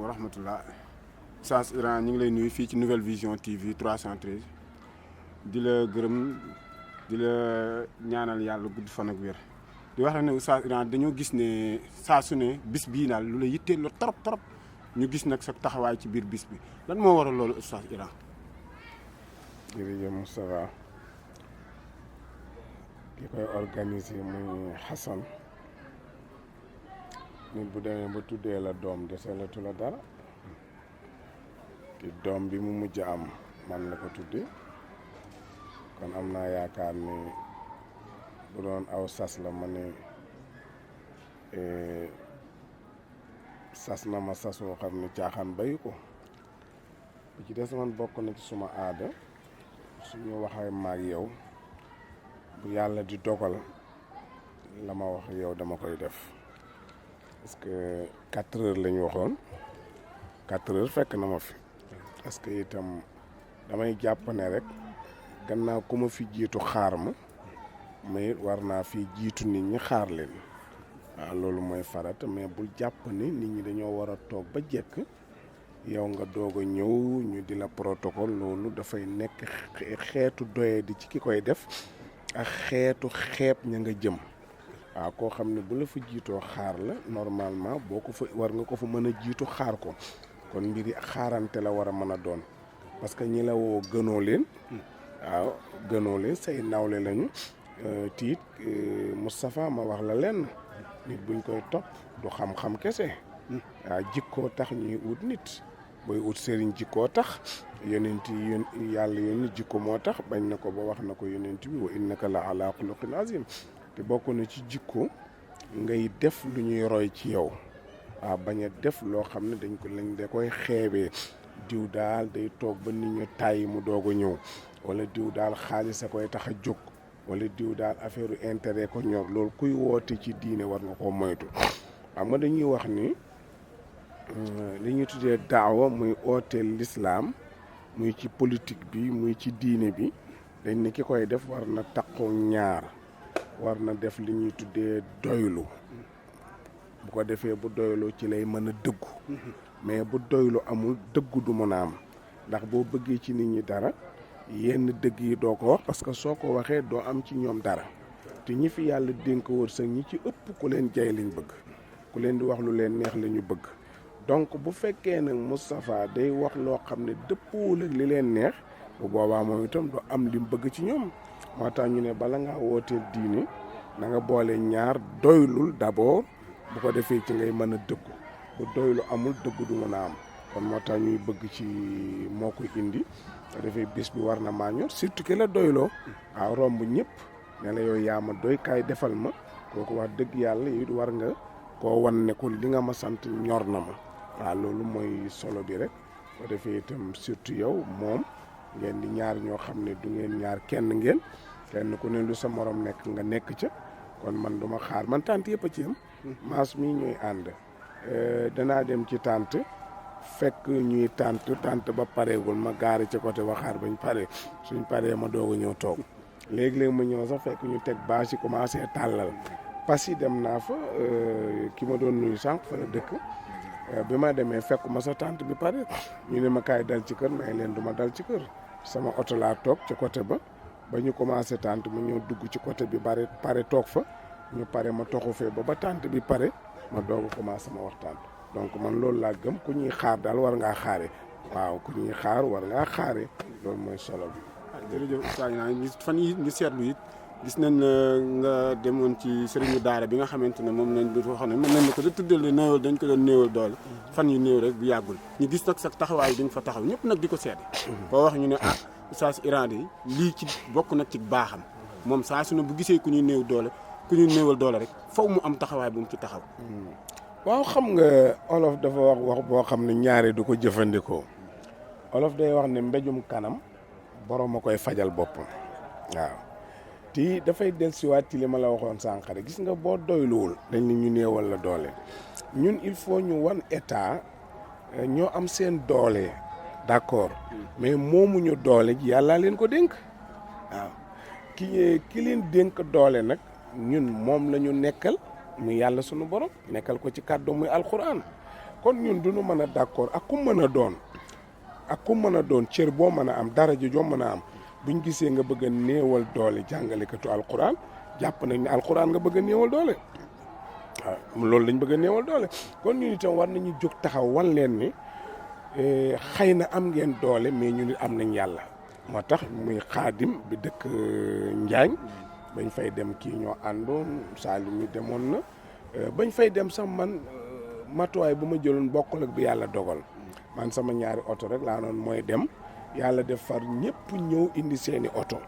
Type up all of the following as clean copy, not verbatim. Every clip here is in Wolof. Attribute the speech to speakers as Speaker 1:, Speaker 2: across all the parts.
Speaker 1: wa rahmatullah Oustaz Iran ñu ngi lay nuyu fii ci Nouvelle Vision TV 313 di la gërëm di la ñaanal yàlla gudd fan ak wér di wax ne Oustaz Iran dañoo gis ne saa su ne bis bii daal lu la yitteel la trop ñu gis nag sa taxawaay ci biir bis bi lan moo waral loolu Oustaz Iran.
Speaker 2: jërëjëf Moustapha ki koy organiser muy Hassan nit bu demee ba tuddee la doom deselatu la dara ki doom bi mu mujj am man la ko tuddee kon am naa yaakaar ni bu doon aw sas la ma ne sas na ma sas woo xam ne caaxaan bayu ko bi ci des man bokk na ci suma aada suñu waxee maag yow bu yàlla di dogal la ma wax yow dama koy def parce que 4 heures la ñu waxoon 4 heures fekk na ma fi parce que itam damay jàpp ne rek gannaaw ku ma fi jiitu xaar ma mais war naa fi jiitu nit ñi xaar leen waaw loolu mooy farata mais bul jàpp ni nit ñi dañoo war a toog ba jekk yow nga doog a ñëw ñu di la protocole loolu dafay nekk xeetu doye di ci ki koy def ak xeetu xeeb ña nga jëm waaw koo xam ne bu la fa jiitoo xaar la normalement boo ko fa war nga ko fa mën a jiitu xaar ko kon mbiri xaarante la war a mën a doon parce que ñi la woo gënoo leen waaw gënoo leen say nawle lañu tiit Moustapha ma wax la lenn nit buñ koy topp du xam-xam kese waaw jikkoo tax ñuy ut nit booy ut sëriñ jikkoo tax yonent yi yàlla yónni jikko moo tax bañ na ko ba wax na ko yonent bi wa innaka la ala xuluqin azim te bokk na ci jikko ngay def lu ñuy roy ci yow waaw bañ a def loo xam ne lañ da koy xeebee diw daal day toog ba nit ñu tàyyi mu doog a ñëw wala diw daal xaalis a koy tax a jóg wala diw daal affaire intérêt ko ñor loolu kuy woote ci diine war nga ko moytu xam nga dañuy wax ni li ñuy tuddee daawa muy ooteel lislaam muy ci politique bi muy ci diine bi dañ ne ki koy def war na taqoo ñaar war na def li ñuy tuddee doylu bu ko defee bu doylu ci lay mën a dëggu mais bu doylu amul dëggu du mën a am ndax boo bëggee ci nit ñi dara yenn dëgg yi doo ko wax parce que soo ko waxee doo am ci ñoom dara te ñi fi yàlla dénk wërsëg ñi ci ëpp ku leen jay lañ bëgg ku leen di wax lu leen neex la ñu bëgg donc bu fekkee nag Moustapha day wax loo xam ne dëppoowul ak li leen neex bu boobaa moom itam du am li mu bëgg ci ñoom moo tax ñu ne bala ngaa wooteel diine na nga boole ñaar doylul d'abord bu ko defee ci ngay mën a dëggu bu doylu amul dëggu du mën a am kon moo tax ñuy bëgg ci moo koy indi te defee bis bi war na maa ñor surtout ki la doyloo waaw romb ñëpp ne la yow yaa ma doy kaay defal ma kooku wax dëgg yàlla it war nga koo wan ne ko li nga ma sant ñor na ma waaw loolu mooy solo bi rek ko defee itam surtout yow moom ngeen di ñaar ñoo xam ne du ngeen ñaar kenn ngeen kenn ku ne lu sa morom nekk nga nekk ca kon man duma xaar man tànt yëpp a ci am maas mi ñooy ànd danaa dem ci tànt fekk ñuy tànt ba pareegul ma gaari ci côté waxaar bañ pare suñ paree ma doog a ñëw toog léegi-léegi ma ñëw sax fekk ñu teg bâche yi commencé tàllal pas yi dem naa fa ki ma doon nuyu sànq fa la dëkk bi ma demee fekk ma sa tànt bi pare ñu ne ma kaay dal ci kër mais leen du ma dal ci kër sama oto laa toog ci côté ba ñu commencé tànt mu ñëw dugg ci côté bi pare toog fa ñu pare ma toxu fee ba tànt bi pare ma doog a commencé ma waxtaan donc man loolu laa gëm ku ñuy xaar daal war ngaa xaare waaw ku ñuy xaar war ngaa xaare loolu mooy solo bi.
Speaker 1: jërëjëf Oustaz fan yi ñu seetlu it gis nañ nga demoon ci sëriñu daara bi nga xamante ne moom lañ doon xam ne mën nañ ko da tuddal di néewal dañ ko doon néewal doole fan yu néew rek bu yàggul ñu gis nag sa taxawaay bi nga fa taxaw ñëpp nag di ko seede boo wax ñu ne Oustaz Iran de lii ci bokk nag ci baaxam moom saa su ne bu gisee ku ñuy néew doole ku ñuy néewal doole rek faw mu am taxawaay bu mu ci taxaw.
Speaker 2: waaw xam nga olof dafa wax boo xam ne ñaare du ko jëfandikoo olof day wax ne mbéjum kanam borom a koy fajal boppam waaw te dafay dellusiwaat ci li ma la waxoon sànq rek gis nga boo doyluwul dañ ne ñu néewal la doole ñun il faut ñu wan état ñoo am seen doole d'accord mais moomuñu doole ji yàllaa leen ko dénk waaw ki leen dénk doole nag ñun moom la ñu nekkal muy yàlla sunu borom nekkal ko ci kàddu muy alxuraan kon ñun duñu mën a d'accord ak ku mën a doon ak ku mën a doon cër boo mën a am daraja joo mën a am buñ gisee nga bëgg a néewal doole jàngalekatu alquran jàpp nañ ne alquran nga bëgg a néewal doole waaw loolu lañ bëgg a néewal doole kon ñun itam war nañu jóg taxaw wan leen ni xëy na am ngeen doole mais ñu nit am nañ yàlla moo tax muy xaadim bi dëkk Njaañ bañ fay dem kii ñoo àndoon Salim mi demoon na bañ fay dem sax man matuwaay bu ma jëloon bokkul ak bi yàlla dogal man sama ñaari oto rek laa noon mooy dem yàlla def far ñëpp ñëw indi seeni oto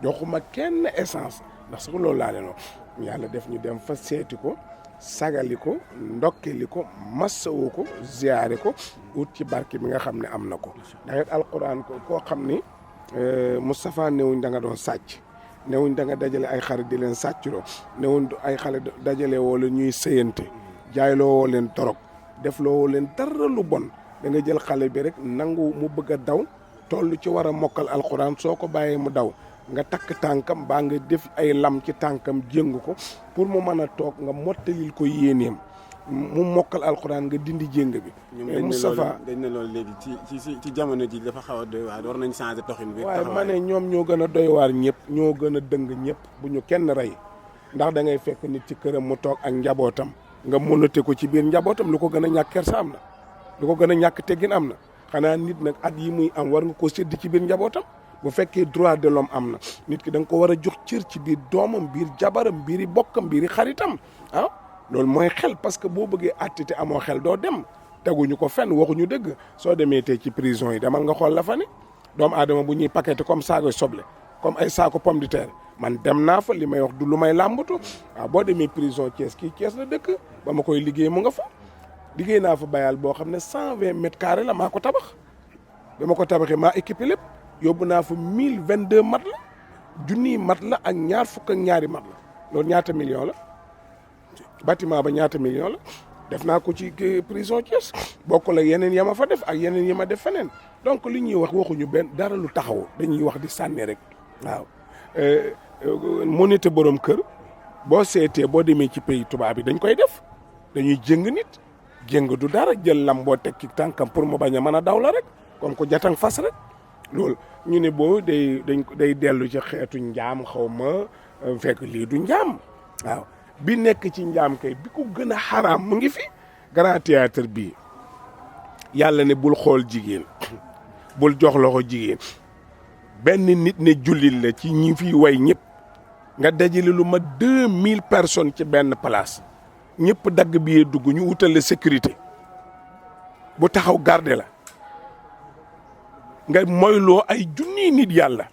Speaker 2: joxuma kenn essence ndax sax loolu laa leen wax yàlla def ñu dem fa seeti ko sagali ko ndokkeli ko massawu ko ziyaare ko ut ci barke bi nga xam ne am na ko ndax it alquran ko koo xam ni Moustapha newuñ da nga doon sàcc newuñ da nga dajale ay xarit di leen sàccloo newuñ ay xale dajale woo la ñuy sëyante jaayloo woo leen torog def loo woo leen dara lu bon da nga jël xale bi rek nangu mu bëgg a daw toll ci war a mokkal alquran soo ko bàyyee mu daw nga takk tànkam baa nga def ay lam ci tànkam jéng ko pour mu mën a toog nga mottalil ko yéeneem mu mokkal alxuraan nga dindi jéng bi. Moustapha
Speaker 1: dañ ne loolu léegi ci jamono ji dafa xaw a doy waar war nañ changer doxin bi.
Speaker 2: waaye ma ne ñoom ñoo gën a doy waar ñëpp ñoo gën a dëng ñëpp bu ñu kenn rey ndax da ngay fekk nit ci këram mu toog ak njabootam nga mënate ko ci biir njabootam lu ko gën a ñàkk kersa am na lu ko gën a ñàkk teggin am na xanaa nit nag at yi muy am war nga ko sédd ci biir njabootam. bu fekkee droit de l'homme am na nit ki da nga ko war a jox cër ci biir doomam biir jabaram biiri bokkam biiri xaritam ah loolu mooy xel parce que boo bëggee àtte te amoo xel doo dem teguñu ko fenn waxuñu dëgg soo demee tey ci prison yi demal nga xool la fa ne doomu aadama bu ñuy paqueté comme saako soble comme ay saako pomme de terre man dem naa fa li may wax du lu may làmbatu waaw boo demee prison Thiès kii Thiès la dëkk ba ma koy liggéey mu nga fa liggéey naa fa bayal boo xam ne 120 mètres carrés la maa ko tabax ba ma ko tabaxee maa équipé lépp yóbbu naa fa 1022 mat la junniy mat la ak ñaar fukk ak ñaari mat la loolu ñaata million la bâtiment ba ñaata million la def naa ko ci prison Thiès bokk la yeneen ya ma fa def ak yeneen yi ma def feneen donc li ñuy wax waxuñu benn dara lu taxaw dañuy wax di sànni rek waaw monité borom kër boo seetee boo demee ci pays tubaab bi dañ koy def dañuy jëng nit jëng du dara jël lam boo teg ci tànkam pour mu bañ a mën a daw la rek comme ko jatang fas rek loolu ñu ne boo day dellu ci xeetu njaam xaw ma fekk lii du njaam waaw bi nekk ci njaam kay bi ko gën a xaraam mu ngi fi grand théâtre bii yàlla ne bul xool jigéen bul jox loxo jigéen benn nit ne jullit la ci ñi fi way ñëpp nga dajale lu ma 2000 personnes ci benn place ñëpp dagg bi dugg ñu wutal la sécurité bu taxaw garder la nga moyloo ay junniy nit yàlla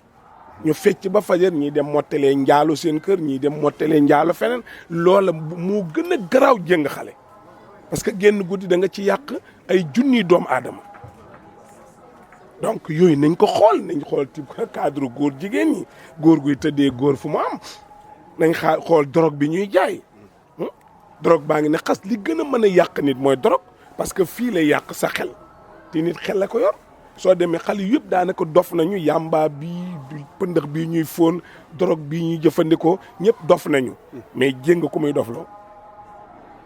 Speaker 2: ñu fecc ba fajar ñii dem mottalee njaalo seen kër ñii dem mottalee njaalo feneen loola moo gën a garaaw jëng xale parce que génn guddi da nga ci yàq ay junniy doomu aadama donc yooyu nañ ko xool nañ xool ci cadre góor jigéen ñi góor guy tëddee góor fu mu am nañ xool drogue bi ñuy jaay drogue baa ngi ne xas li gën a mën a yàq nit mooy drogue parce que fii lay yàq sa xel te nit xel la ko yor soo demee xale yëpp daanaka dof nañu yamba bii pëndëx bii ñuy fóon drogue bii ñuy jëfandikoo ñëpp dof nañu mais jéng ku muy dofloo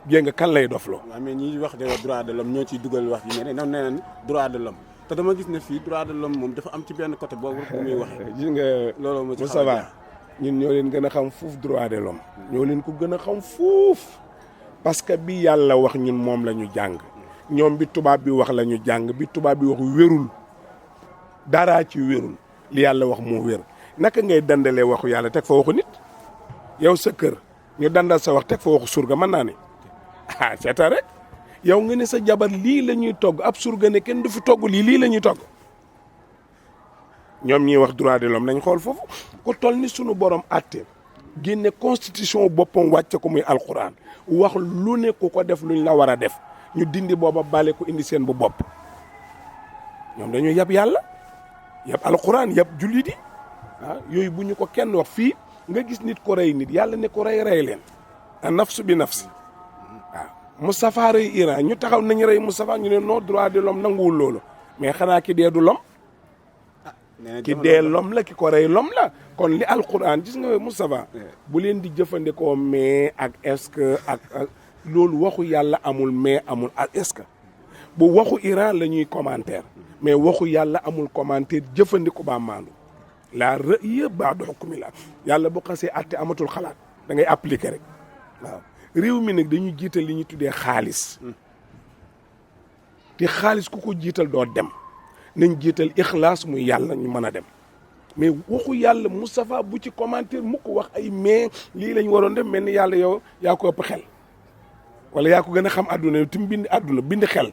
Speaker 2: jéng kan lay dofloo.
Speaker 1: waaw mais ñi wax de droit de l'homme ñoo ciy dugal wax ji ne ñoom nee nañ droit de l'homme te dama gis ne fii droit de l'homme moom dafa am ci benn côté boobu bu muy waxee.
Speaker 2: gis nga
Speaker 1: loolu moo ci
Speaker 2: Moussa Ba ñun ñoo leen gën a xam fuuf droit de l'homme ñoo leen ko gën a xam fuuf parce que bi yàlla wax ñun moom la ñu jàng ñoom bi tubaab bi wax la ñu jàng bi tubaab bi wax wérul daraa ci wérul li yàlla wax moo wér naka ngay dandalee waxu yàlla teg fa waxu nit yow sa kër ñu dandal sa wax teg fa waxu surga mën naa ne ah seeta rek yow nga ne sa jabar lii la ñuy togg ab surga ne kenn du fi togg lii la ñuy togg ñoom ñiy wax droit de l'homme nañ xool foofu ko toll ni sunu borom àtte génne constitution boppam wàcce ko muy alxuraan wax lu ne ku ko def luñ la war a def ñu dindi booba bale ko indi seen bu bopp ñoom dañoo yab yàlla yab alxuraan yab jullit yi yooyu bu ñu ko kenn wax fii nga gis nit ko rey nit yàlla ne ko rey leen a nafsu bi nafsi waaw Moustapha rey Iran ñu taxaw nañu rey Moustapha ñu ne non droit de l'homme nanguwul loolu mais xanaa ki dee du l'homme ki dee l'homme la ki ko rey l'homme la kon li alxuraan gis nga Moustapha bu leen di jëfandikoo mais ak est-ce que ak loolu waxu yàlla amul mais amul ak est-ce que bu waxu Iran la ñuy commentaire mais waxu yàlla amul commentaire jëfandiku baa maandu la ra'ya ba'da hukmillah yàlla bu xasee atte amatul xalaat da ngay appliquer rek waaw réew mi nag dañuy jiital li ñuy tuddee xaalis te xaalis ku ko jiital doo dem nañ jiital ixlaas muy yàlla ñu mën a dem mais waxu yàlla Moustapha bu ci commentaire mu ko wax ay mais lii lañ waroon def mel ni yàlla yow yaa ko ëpp xel wala yaa ko gën a xam àdduna yow tim bind àdduna bind xel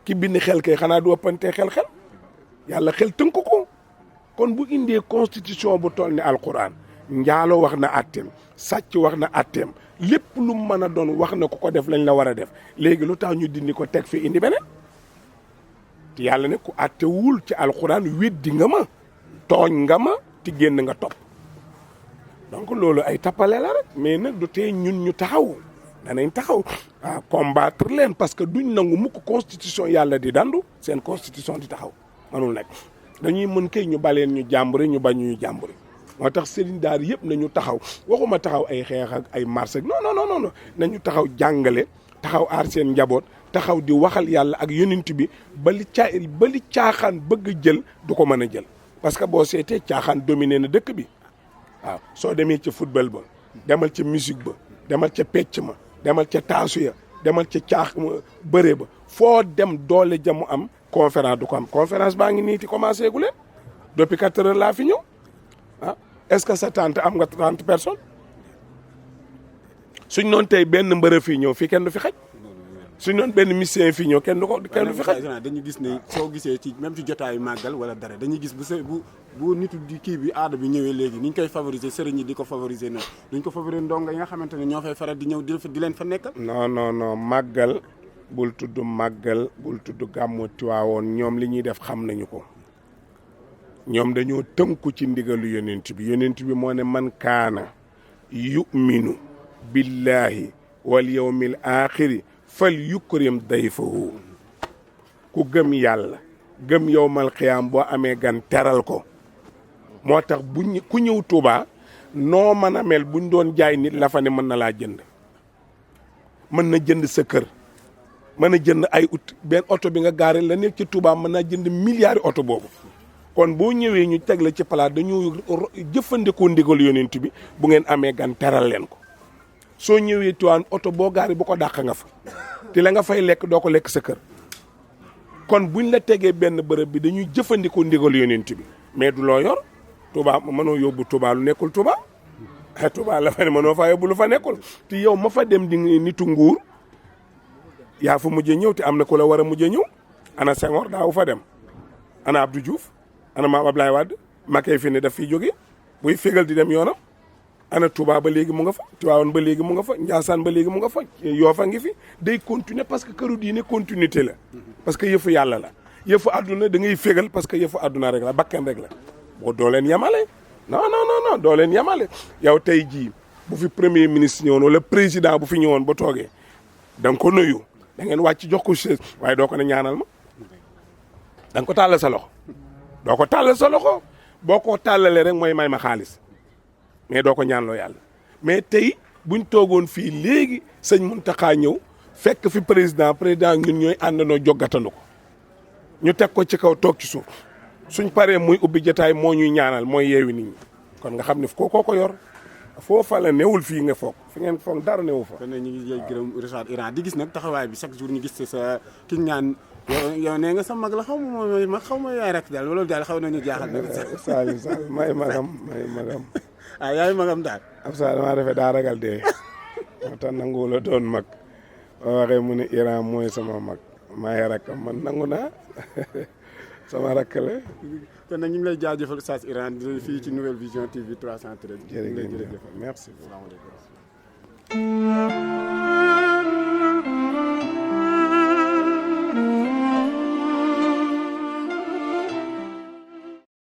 Speaker 2: ki bind xel kay xanaa du ëppantee xel yàlla xel tënk ko kon bu indee constitution bu toll ni alquran njaalo wax na atteem sàcc wax na atteem lépp lu mën a doon wax na ko def lañ la war a def léegi lu tax ñu dindi ko teg fi indi beneen te yàlla ne ku attewul ci alquran weddi nga ma tooñ nga ma ti génn nga topp donc loolu ay tappale la rek mais nag du tee ñun ñu taxaw danañ taxaw combattre leen parce que duñ nangu mukk constitution yàlla di dandu seen constitution di taxaw manul nekk dañuy mën kay ñu baleen ñu jàmbure ñu bañ ñu jàmbure moo tax sëriñ daara yëpp nañu taxaw waxuma taxaw ay xeex ak ay marche ak non nañu taxaw jàngale taxaw aar seen njaboot taxaw di waxal yàlla ak yonent bi ba li caaxaan bëgg jël du ko mën a jël parce que boo seetee caaxaan dominé na dëkk bi waaw soo demee ca football ba demal ca musique ba demal ca pecc ma demal ca taasu ya demal ca bëre ba foo dem doole jamu am conférence du ko am conférence baa ngi nii ti commencé gu leen depuis 4 heures laa fi ñëw est-ce que sa tante am nga 30 personnes suñ noon tey benn mbërë fii ñëw fii kenn du fi xaj suñ noon benn musicien fii ñëw kenn du fi xaj
Speaker 1: dañu gis ne soo gisee ci même ci jotaayu màggal wala dara dañuy gis bu nitu di kii bi aada bi ñëwee léegi ni ñu koy favoriser sëriñ yi di ko favoriser noonu duñ ko favoriser ndongo yi nga xamante ne ñoo fay faral di ñëw di leen fa nekkal
Speaker 2: non màggal bul tudd màggal bul tudd gàmmu Tiwaawoon ñoom li ñuy def xam nañu ko ñoom dañoo tënku ci ndigalu yonent bi moo ne man kaana yuminu billahi wal yawmil axiri fal yukrim dayfahu ku gëm yàlla gëm yowmal xiyaam boo amee gan teral ko moo tax ku ñëw Touba noo mën a mel buñ doon jaay nit la fa ne mën na laa jënd mën na jënd sa kër mën a jënd ay benn oto bi nga gaare la nekk ci Touba mën naa jënd milliards oto boobu kon boo ñëwee ñu teg la ci palaat dañu jëfandikoo ndigal yonent bi bu ngeen amee gan teral leen ko soo ñëwee Tiwaawan oto boo gaari bu ko dàq nga fa te la nga fay lekk doo ko lekk sa kër kon buñ la tegee benn bërëb bi dañuy jëfandikoo ndigal yonent bi mais du loo yor Touba mënoo yóbbu Touba lu nekkul Touba Touba la fa ne mënoo faa yóbbu lu fa nekkul te yow ma fa dem di nitu nguur yaa fa mujjee ñëw te am na ku la war a mujjee ñëw ana Senghor daawu fa dem ana Abdou Diouf ana maam Ablaye Wade Macky fi ne daf fiy jóge buy fégal di dem yoonam ana Touba ba léegi mu nga fa Tivaouane ba léegi mu nga fa Ndiassane ba léegi mu nga fa Yoff a ngi fi day continuer parce que këru diine continuité la parce que yëfu yàlla la yëfu àdduna da ngay fégal parce que yëfu àdduna rek la bakkan rek la boo doo leen yemale non doo leen yemale yow tey jii bu fi premier ministre ñëwoon wala président bu fi ñëwoon ba toogee da nga ko nuyu da ngeen wàcc jox ko chaise waaye doo ko ne ñaanal ma da nga ko tàllal sa loxo doo ko tàllal sa loxo boo ko tàllalee rek mooy may ma xaalis mais doo ko ñaanloo yàlla mais tey buñ toogoon fii léegi sëñ Mountakha ñëw fekk fi président ñun ñooy àndandoo joggatanu ko ñu teg ko ci kaw toog ci suuf suñ paree muy ubbi jotaay moo ñuy ñaanal mooy yeewi nit ñi kon nga xam ne kookoo ko yor foofa la newul fii nga foog fi ngeen foog dara newu fa.
Speaker 1: kon nag ñu ngi gërëm Richard Iran di gis nag taxawaay bi chaque jour ñu gis sa ki ñaan yow nee nga sa mag la xaw ma yaay rek daal loolu daal xaw nañu jaaxal nag.
Speaker 2: Sall may magam
Speaker 1: yaay magam daal.
Speaker 2: ab saa damaa defee daa ragal dee moo tax nangu la doon mag boo waxee mu ne Iran mooy sama mag maay rakkam man nangu naa sama rakk la.
Speaker 1: kon nag ñu ngi lay jaajëfal Oustaz Iran di fii ci Nouvelle Vision TV 313.
Speaker 2: jërëjëf merci.
Speaker 1: Asalaamaaleykum.